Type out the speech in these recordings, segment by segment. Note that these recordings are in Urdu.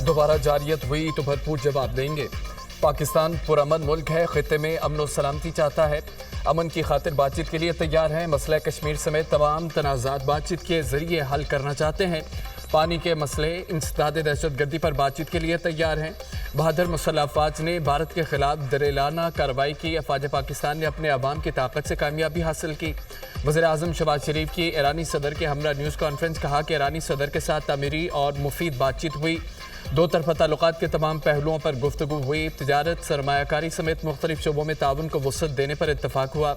دوبارہ جارحیت ہوئی تو بھرپور جواب دیں گے۔ پاکستان پرامن ملک ہے، خطے میں امن و سلامتی چاہتا ہے، امن کی خاطر بات چیت کے لیے تیار ہے، مسئلہ کشمیر سمیت تمام تنازعات بات چیت کے ذریعے حل کرنا چاہتے ہیں، پانی کے مسئلے انسداد دہشت گردی پر بات چیت کے لیے تیار ہیں۔ بہادر مسلح افواج نے بھارت کے خلاف دریلانہ کارروائی کی، افواج پاکستان نے اپنے عوام کی طاقت سے کامیابی حاصل کی۔ وزیر اعظم شہباز شریف کی ایرانی صدر کے ہمراہ نیوز کانفرنس، کہا کہ ایرانی صدر کے ساتھ تعمیری اور مفید بات چیت ہوئی، دو طرفہ تعلقات کے تمام پہلوؤں پر گفتگو ہوئی، تجارت، سرمایہ کاری سمیت مختلف شعبوں میں تعاون کو وسعت دینے پر اتفاق ہوا۔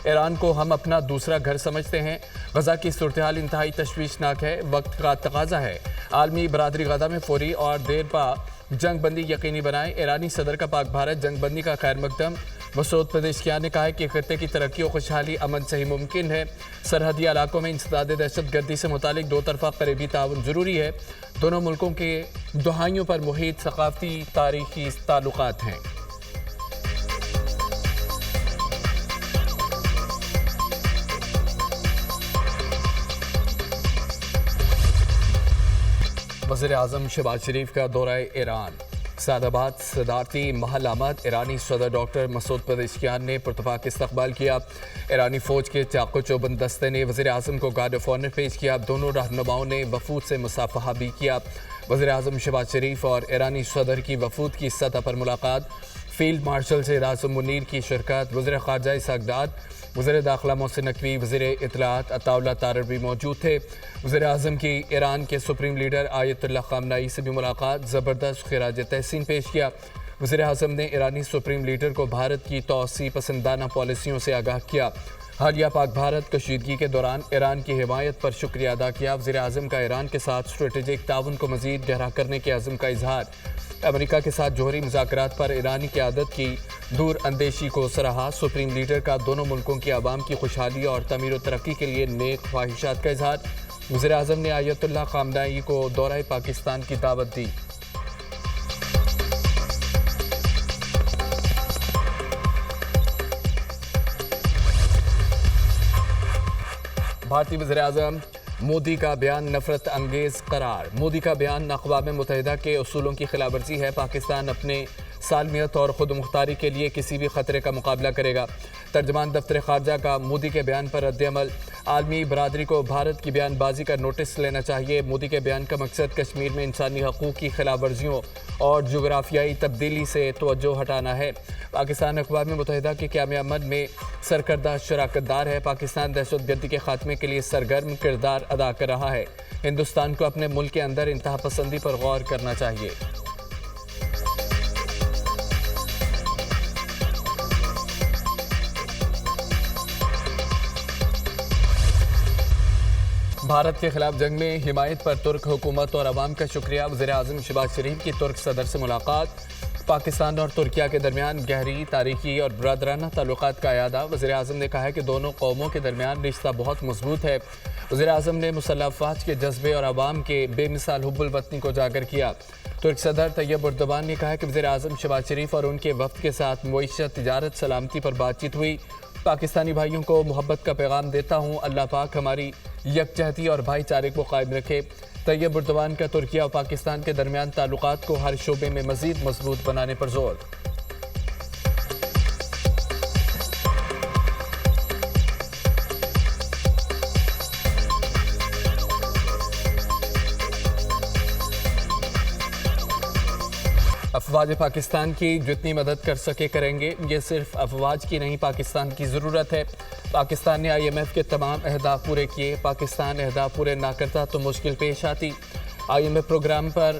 ایران کو ہم اپنا دوسرا گھر سمجھتے ہیں، غزہ کی صورتحال انتہائی تشویشناک ہے، وقت کا تقاضا ہے، عالمی برادری غزہ میں فوری اور دیر پا جنگ بندی یقینی بنائے۔ ایرانی صدر کا پاک بھارت جنگ بندی کا خیر مقدم۔ مسعود پزشکیان نے کہا ہے کہ خطے کی ترقی و خوشحالی امن سے ہی ممکن ہے، سرحدی علاقوں میں انسداد دہشت گردی سے متعلق دو طرفہ قریبی تعاون ضروری ہے، دونوں ملکوں کے دہائیوں پر محیط ثقافتی تاریخی تعلقات ہیں۔ وزیر اعظم شہباز شریف کا دورہ ایران، سعد آباد صدارتی محل آمد۔ ایرانی صدر ڈاکٹر مسعود پزشکیان نے پرتپاک استقبال کیا۔ ایرانی فوج کے چاق و چوبند دستے نے وزیر اعظم کو گارڈ آف آنر پیش کیا، دونوں رہنماؤں نے وفود سے مصافحہ بھی کیا۔ وزیر اعظم شہباز شریف اور ایرانی صدر کی وفود کی سطح پر ملاقات، فیلڈ مارشل سید اعظم منیر کی شرکت، وزیر خارجہ اسحاق ڈار، وزیر داخلہ محسن نقوی، وزیر اطلاعات عطا اللہ طارر بھی موجود تھے۔ وزیر اعظم کی ایران کے سپریم لیڈر آیت اللہ خامنائی سے بھی ملاقات، زبردست خراج تحسین پیش کیا۔ وزیر اعظم نے ایرانی سپریم لیڈر کو بھارت کی توسیع پسندانہ پالیسیوں سے آگاہ کیا، حالیہ پاک بھارت کشیدگی کے دوران ایران کی حمایت پر شکریہ ادا کیا۔ وزیر اعظم کا ایران کے ساتھ اسٹریٹجک تعاون کو مزید گہرا کرنے کے عزم کا اظہار، امریکہ کے ساتھ جوہری مذاکرات پر ایرانی قیادت کی دور اندیشی کو سراہا۔ سپریم لیڈر کا دونوں ملکوں کے عوام کی خوشحالی اور تعمیر و ترقی کے لیے نیک خواہشات کا اظہار۔ وزیر اعظم نے آیت اللہ خامنائی کو دورہ پاکستان کی دعوت دی۔ بھارتی وزیر اعظم مودی کا بیان نفرت انگیز قرار۔ مودی کا بیان اقوام متحدہ کے اصولوں کی خلاف ورزی ہے، پاکستان اپنے سالمیت اور خود مختاری کے لیے کسی بھی خطرے کا مقابلہ کرے گا۔ ترجمان دفتر خارجہ کا مودی کے بیان پر رد عمل، عالمی برادری کو بھارت کی بیان بازی کا نوٹس لینا چاہیے۔ مودی کے بیان کا مقصد کشمیر میں انسانی حقوق کی خلاف ورزیوں اور جغرافیائی تبدیلی سے توجہ ہٹانا ہے۔ پاکستان اقوام متحدہ کے قیام امن میں سرکردہ شراکت دار ہے، پاکستان دہشت گردی کے خاتمے کے لیے سرگرم کردار ادا کر رہا ہے، ہندوستان کو اپنے ملک کے اندر انتہا پسندی پر غور کرنا چاہیے۔ بھارت کے خلاف جنگ میں حمایت پر ترک حکومت اور عوام کا شکریہ۔ وزیر اعظم شہباز شریف کی ترک صدر سے ملاقات، پاکستان اور ترکیہ کے درمیان گہری تاریخی اور برادرانہ تعلقات کا اعادہ۔ وزیر اعظم نے کہا کہ دونوں قوموں کے درمیان رشتہ بہت مضبوط ہے۔ وزیر اعظم نے مسلح افواج کے جذبے اور عوام کے بے مثال حب الوطنی کو اجاگر کیا۔ ترک صدر طیب اردوان نے کہا کہ وزیر اعظم شہباز شریف اور ان کے وفد کے ساتھ معیشت، تجارت، سلامتی پر بات چیت ہوئی۔ پاکستانی بھائیوں کو محبت کا پیغام دیتا ہوں، اللہ پاک ہماری یکجہتی اور بھائی چارے کو قائم رکھے۔ طیب اردوان کا ترکیہ اور پاکستان کے درمیان تعلقات کو ہر شعبے میں مزید مضبوط بنانے پر زور۔ افواج پاکستان کی جتنی مدد کر سکے کریں گے، یہ صرف افواج کی نہیں پاکستان کی ضرورت ہے۔ پاکستان نے IMF کے تمام اہداف پورے کیے، پاکستان اہداف پورے نہ کرتا تو مشکل پیش آتی۔ IMF پروگرام پر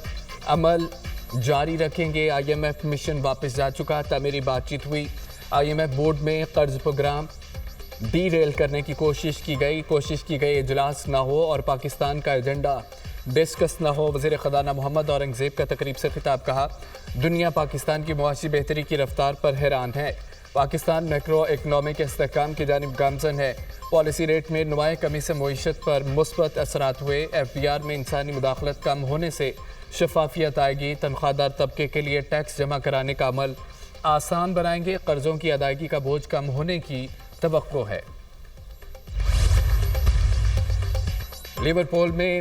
عمل جاری رکھیں گے، IMF مشن واپس جا چکا، تعمیری بات چیت ہوئی۔ IMF بورڈ میں قرض پروگرام ڈی ریل کرنے کی کوشش کی گئی، اجلاس نہ ہو اور پاکستان کا ایجنڈا ڈسکس نہ ہو۔ وزیر خزانہ محمد اورنگزیب کا تقریب سے خطاب، کہا دنیا پاکستان کی معاشی بہتری کی رفتار پر حیران ہے، پاکستان میکرو اکنامک استحکام کی جانب گامزن ہے، پالیسی ریٹ میں نمایاں کمی سے معیشت پر مثبت اثرات ہوئے، FBR میں انسانی مداخلت کم ہونے سے شفافیت آئے گی، تنخواہ دار طبقے کے لیے ٹیکس جمع کرانے کا عمل آسان بنائیں گے، قرضوں کی ادائیگی کا بوجھ کم ہونے کی توقع ہے۔ لیورپول میں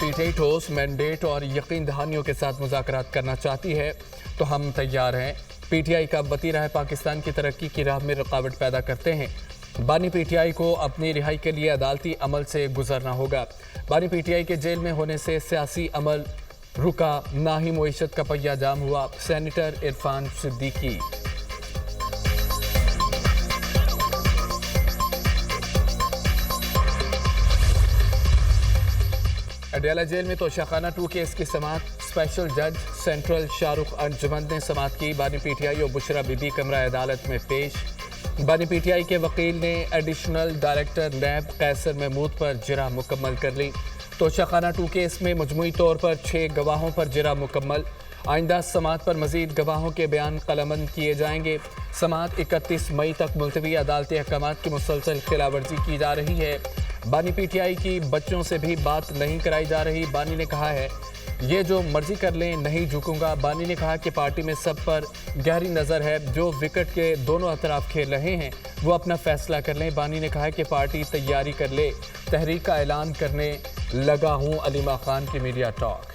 پی ٹی آئی ٹھوس مینڈیٹ اور یقین دہانیوں کے ساتھ مذاکرات کرنا چاہتی ہے تو ہم تیار ہیں۔ پی ٹی آئی کا وطی راہ پاکستان کی ترقی کی راہ میں رکاوٹ پیدا کرتے ہیں۔ بانی پی ٹی آئی کو اپنی رہائی کے لیے عدالتی عمل سے گزرنا ہوگا۔ بانی پی ٹی آئی کے جیل میں ہونے سے سیاسی عمل رکا، نہ ہی معیشت کا پہیہ جام ہوا۔ سینیٹر عرفان صدیقی۔ اڈیالہ جیل میں توشیخانہ 2 کیس کی سماعت، اسپیشل جج سینٹرل شاہ رخ انجمن نے سماعت کی۔ بانی پی ٹی آئی اور بشرا بی بی کمرہ عدالت میں پیش۔ بانی پی ٹی آئی کے وکیل نے ایڈیشنل ڈائریکٹر نیب قیصر محمود پر جرح مکمل کر لی۔ توشیخانہ 2 کیس میں مجموعی طور پر 6 گواہوں پر جرح مکمل۔ آئندہ سماعت پر مزید گواہوں کے بیان قلمبند کیے جائیں گے۔ سماعت 31 مئی تک ملتوی۔ عدالتی احکامات کی مسلسل خلاف ورزی کی جا رہی ہے۔ بانی پی ٹی آئی کی بچوں سے بھی بات نہیں کرائی جا رہی۔ بانی نے کہا ہے یہ جو مرضی کر لیں، نہیں جھکوں گا۔ بانی نے کہا کہ پارٹی میں سب پر گہری نظر ہے، جو وکٹ کے دونوں اطراف کھیل رہے ہیں وہ اپنا فیصلہ کر لیں۔ بانی نے کہا کہ پارٹی تیاری کر لے، تحریک کا اعلان کرنے لگا ہوں۔ علیمہ خان کی میڈیا ٹاک۔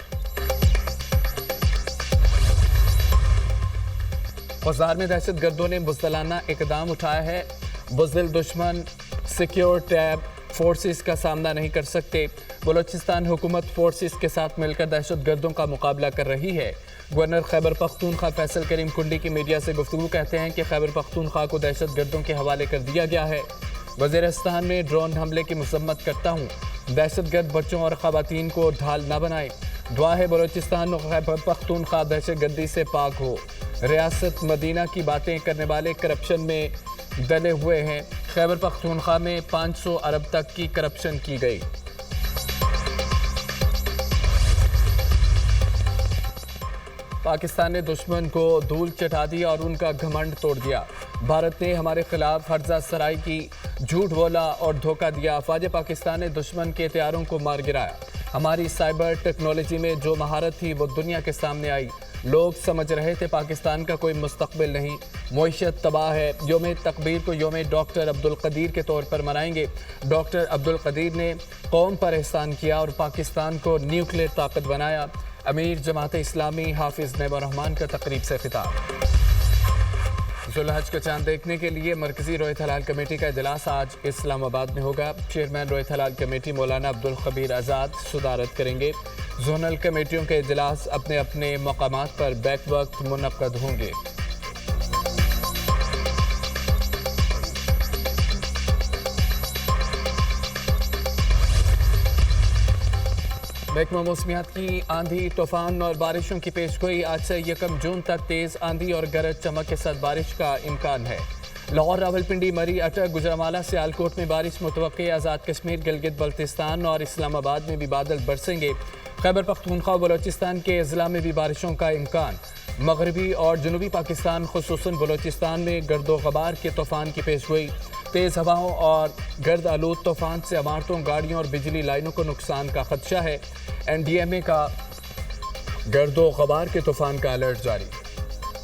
اوزار میں دہشت گردوں نے بزدلانہ اقدام اٹھایا ہے۔ بزدل دشمن سیکیور ٹیب فورسز کا سامنا نہیں کر سکتے۔ بلوچستان حکومت فورسز کے ساتھ مل کر دہشت گردوں کا مقابلہ کر رہی ہے۔ گورنر خیبر پختونخوا فیصل کریم کنڈی کی میڈیا سے گفتگو کہتے ہیں کہ خیبر پختونخوا کو دہشت گردوں کے حوالے کر دیا گیا ہے۔ وزیرستان میں ڈرون حملے کی مذمت کرتا ہوں، دہشت گرد بچوں اور خواتین کو ڈھال نہ بنائے۔ دعا ہے بلوچستان اور خیبر پختونخوا دہشت گردی سے پاک ہو۔ ریاست مدینہ کی باتیں کرنے والے کرپشن میں ڈلے ہوئے ہیں۔ خیبر پختونخوا میں 500 ارب تک کی کرپشن کی گئی۔ پاکستان نے دشمن کو دھول چٹا دی اور ان کا گھمنڈ توڑ دیا۔ بھارت نے ہمارے خلاف ہرزہ سرائی کی، جھوٹ بولا اور دھوکہ دیا۔ افواج پاکستان نے دشمن کے ہتھیاروں کو مار گرایا۔ ہماری سائبر ٹیکنالوجی میں جو مہارت تھی وہ دنیا کے سامنے آئی۔ لوگ سمجھ رہے تھے پاکستان کا کوئی مستقبل نہیں، معیشت تباہ ہے۔ یوم تقبیر کو یوم ڈاکٹر عبدالقدیر کے طور پر منائیں گے۔ ڈاکٹر عبدالقدیر نے قوم پر احسان کیا اور پاکستان کو نیوکلیئر طاقت بنایا۔ امیر جماعت اسلامی حافظ نعیم الرحمان کا تقریب سے خطاب۔ ذوالحج کا چاند دیکھنے کے لیے مرکزی رویت حلال کمیٹی کا اجلاس آج اسلام آباد میں ہوگا۔ چیئرمین رویت حلال کمیٹی مولانا عبدالخبیر آزاد صدارت کریں گے۔ زونل کمیٹیوں کے اجلاس اپنے اپنے مقامات پر بیک وقت منعقد ہوں گے۔ محکمہ موسمیات کی آندھی، طوفان اور بارشوں کی پیشگوئی۔ آج سے 1 جون تک تیز آندھی اور گرج چمک کے ساتھ بارش کا امکان ہے۔ لاہور، راولپنڈی، مری، اٹک، گوجرانوالہ، سیالکوٹ میں بارش متوقع۔ آزاد کشمیر، گلگت بلتستان اور اسلام آباد میں بھی بادل برسیں گے۔ خیبر پختونخوا، بلوچستان کے اضلاع میں بھی بارشوں کا امکان۔ مغربی اور جنوبی پاکستان خصوصاً بلوچستان میں گرد و غبار کے طوفان کی پیشگوئی۔ تیز ہواؤں اور گرد آلود طوفان سے عمارتوں، گاڑیوں اور بجلی لائنوں کو نقصان کا خدشہ ہے۔ این ڈی ایم اے کا گرد و غبار کے طوفان کا الرٹ جاری۔